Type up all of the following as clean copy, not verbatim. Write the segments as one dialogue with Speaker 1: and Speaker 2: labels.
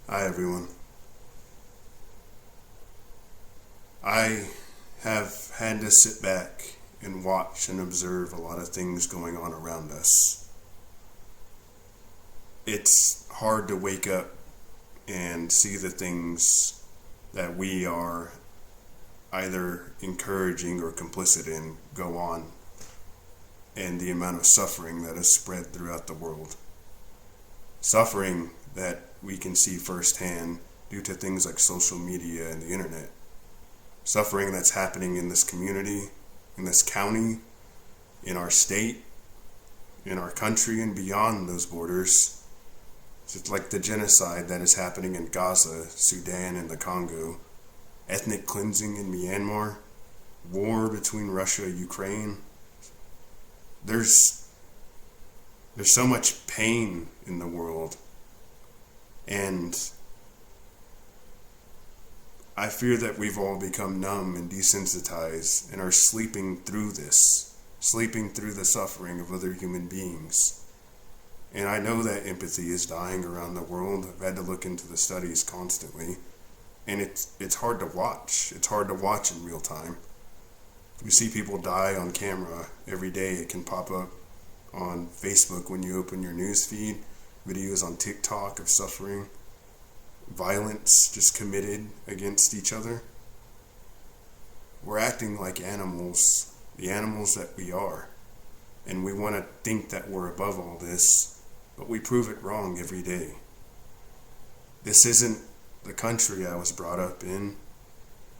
Speaker 1: Hi, everyone. I have had to sit back and watch and observe a lot of things going on around us. It's hard to wake up and see the things that we are either encouraging or complicit in go on, and the amount of suffering that is spread throughout the world. Suffering that we can see firsthand due to things like social media and the internet. Suffering that's happening in this community, in this county, in our state, in our country, and beyond those borders. It's like the genocide that is happening in Gaza, Sudan, and the Congo, ethnic cleansing in Myanmar, war between Russia and Ukraine. There's so much pain in the world, and I fear that we've all become numb and desensitized and are sleeping through the suffering of other human beings. And I know that empathy is dying around the world. I've had to look into the studies constantly, and it's hard to watch. It's hard to watch in real time. You see people die on camera every day. It can pop up on Facebook when you open your news feed, videos on TikTok of suffering, violence just committed against each other. We're acting like animals, the animals that we are, and we want to think that we're above all this, but we prove it wrong every day. This isn't the country I was brought up in,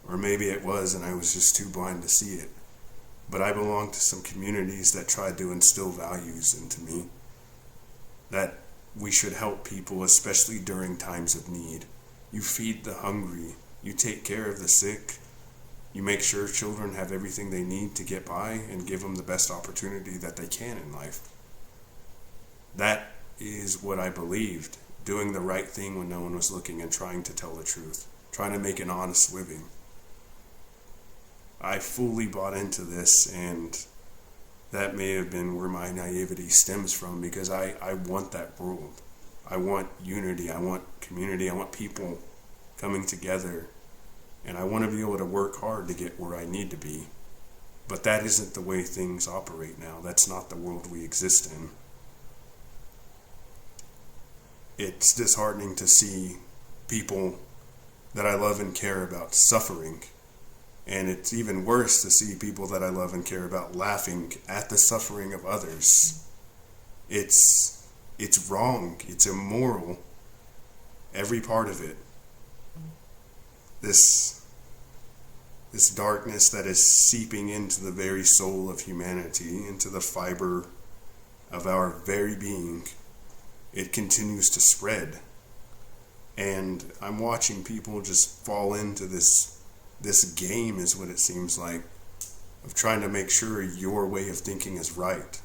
Speaker 1: or maybe it was and I was just too blind to see it, but I belong to some communities that tried to instill values into me, that we should help people, especially during times of need. You feed the hungry, you take care of the sick, you make sure children have everything they need to get by and give them the best opportunity that they can in life. That is what I believed, doing the right thing when no one was looking and trying to tell the truth, trying to make an honest living. I fully bought into this, and that may have been where my naivety stems from, because I want that world. I want unity, I want community, I want people coming together, and I want to be able to work hard to get where I need to be. But that isn't the way things operate now. That's not the world we exist in. It's disheartening to see people that I love and care about suffering. And it's even worse to see people that I love and care about laughing at the suffering of others. It's wrong. It's immoral. Every part of it. This darkness that is seeping into the very soul of humanity, into the fiber of our very being, it continues to spread. And I'm watching people just fall into this game, is what it seems like, of trying to make sure your way of thinking is right.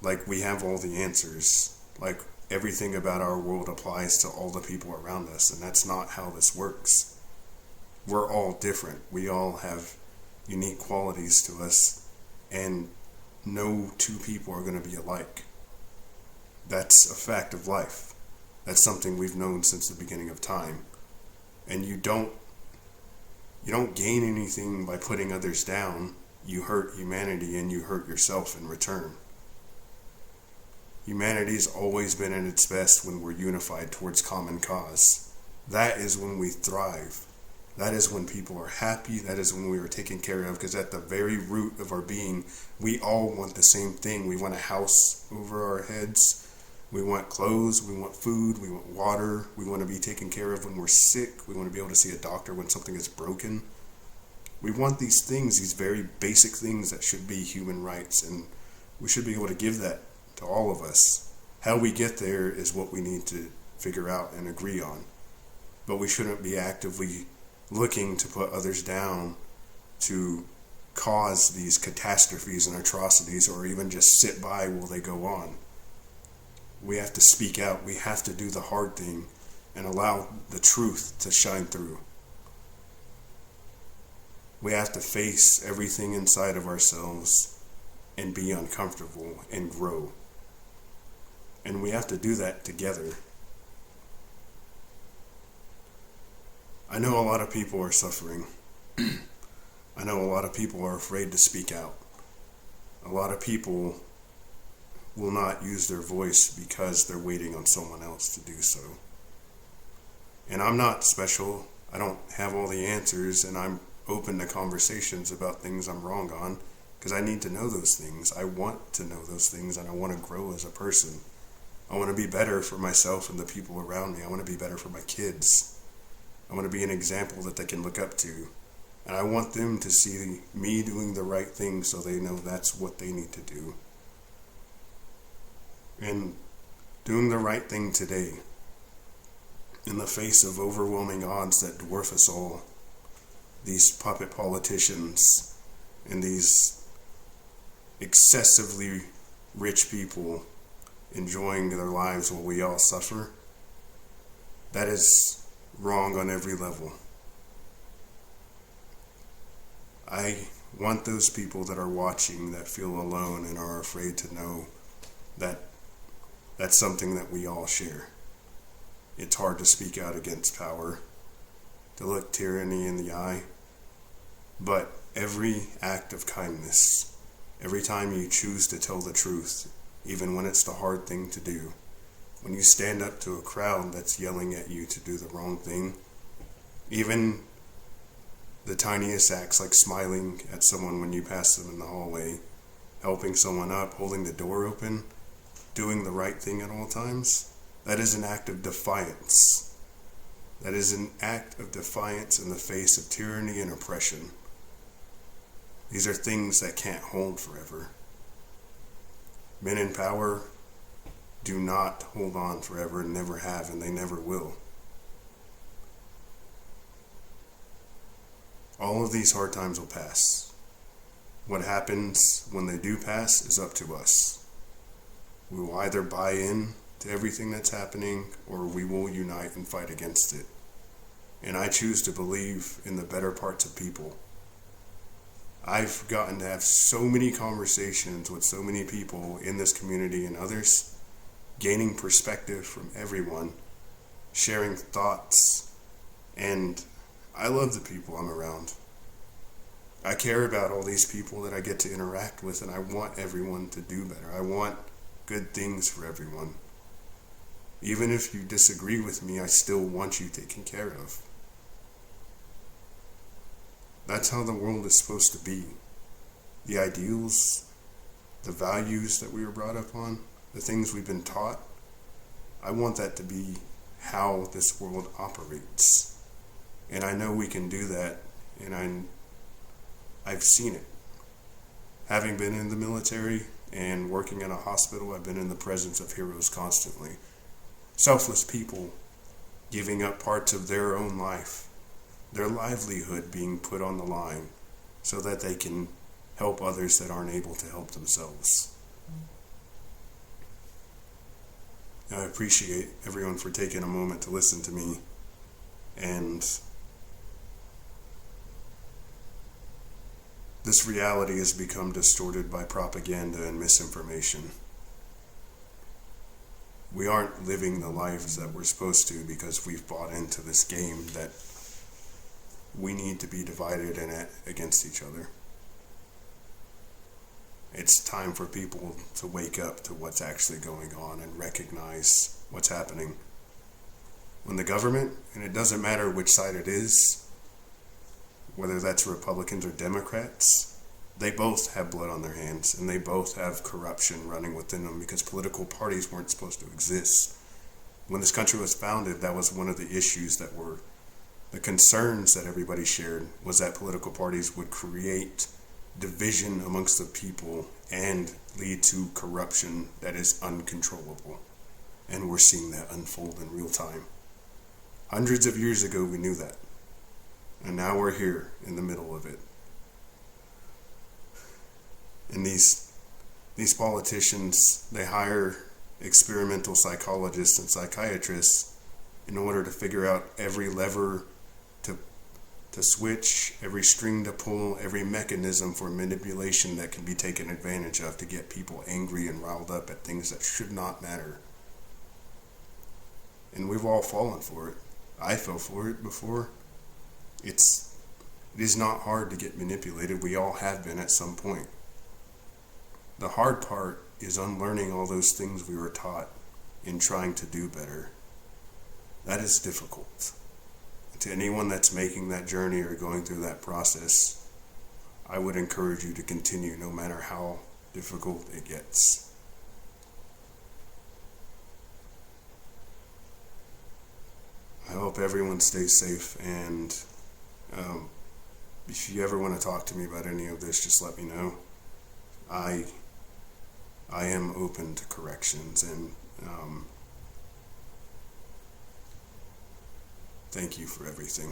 Speaker 1: Like we have all the answers. Like everything about our world applies to all the people around us, and that's not how this works. We're all different. We all have unique qualities to us, and no two people are going to be alike. That's a fact of life. That's something we've known since the beginning of time. And you don't gain anything by putting others down. You hurt humanity and you hurt yourself in return. Humanity's always been at its best when we're unified towards common cause. That is when we thrive. That is when people are happy. That is when we are taken care of, because at the very root of our being, we all want the same thing. We want a house over our heads. We want clothes, we want food, we want water, we want to be taken care of when we're sick, we want to be able to see a doctor when something is broken. We want these things, these very basic things that should be human rights, and we should be able to give that to all of us. How we get there is what we need to figure out and agree on. But we shouldn't be actively looking to put others down to cause these catastrophes and atrocities, or even just sit by while they go on. We have to speak out. We have to do the hard thing and allow the truth to shine through. We have to face everything inside of ourselves and be uncomfortable and grow. And we have to do that together. I know a lot of people are suffering. I know a lot of people are afraid to speak out. A lot of people will not use their voice because they're waiting on someone else to do so. And I'm not special. I don't have all the answers, and I'm open to conversations about things I'm wrong on because I need to know those things. I want to know those things, and I want to grow as a person. I want to be better for myself and the people around me. I want to be better for my kids. I want to be an example that they can look up to. And I want them to see me doing the right thing so they know that's what they need to do. And doing the right thing today, in the face of overwhelming odds that dwarf us all, these puppet politicians and these excessively rich people enjoying their lives while we all suffer, that is wrong on every level. I want those people that are watching that feel alone and are afraid to know that that's something that we all share. It's hard to speak out against power, to look tyranny in the eye, but every act of kindness, every time you choose to tell the truth, even when it's the hard thing to do, when you stand up to a crowd that's yelling at you to do the wrong thing, even the tiniest acts like smiling at someone when you pass them in the hallway, helping someone up, holding the door open, doing the right thing at all times, that is an act of defiance. That is an act of defiance in the face of tyranny and oppression. These are things that can't hold forever. Men in power do not hold on forever, and never have, and they never will. All of these hard times will pass. What happens when they do pass is up to us. We will either buy in to everything that's happening, or we will unite and fight against it. And I choose to believe in the better parts of people. I've gotten to have so many conversations with so many people in this community and others, gaining perspective from everyone, sharing thoughts, and I love the people I'm around. I care about all these people that I get to interact with, and I want everyone to do better. I want good things for everyone. Even if you disagree with me, I still want you taken care of. That's how the world is supposed to be. The ideals, the values that we were brought up on, the things we've been taught, I want that to be how this world operates. And I know we can do that, and I've seen it. Having been in the military and working in a hospital, I've been in the presence of heroes constantly. Selfless people giving up parts of their own life, their livelihood being put on the line so that they can help others that aren't able to help themselves. I appreciate everyone for taking a moment to listen to me, and this reality has become distorted by propaganda and misinformation. We aren't living the lives that we're supposed to because we've bought into this game that we need to be divided and against each other. It's time for people to wake up to what's actually going on and recognize what's happening. When the government, and it doesn't matter which side it is, whether that's Republicans or Democrats, they both have blood on their hands, and they both have corruption running within them because political parties weren't supposed to exist. When this country was founded, that was one of the issues that were the concerns that everybody shared, was that political parties would create division amongst the people and lead to corruption that is uncontrollable. And we're seeing that unfold in real time. Hundreds of years ago, we knew that. And now we're here in the middle of it. And these politicians, they hire experimental psychologists and psychiatrists in order to figure out every lever to switch, every string to pull, every mechanism for manipulation that can be taken advantage of to get people angry and riled up at things that should not matter. And we've all fallen for it. I fell for it before. It is not hard to get manipulated. We all have been at some point. The hard part is unlearning all those things we were taught in trying to do better. That is difficult. To anyone that's making that journey or going through that process, I would encourage you to continue no matter how difficult it gets. I hope everyone stays safe, and if you ever want to talk to me about any of this, just let me know. I am open to corrections, and thank you for everything.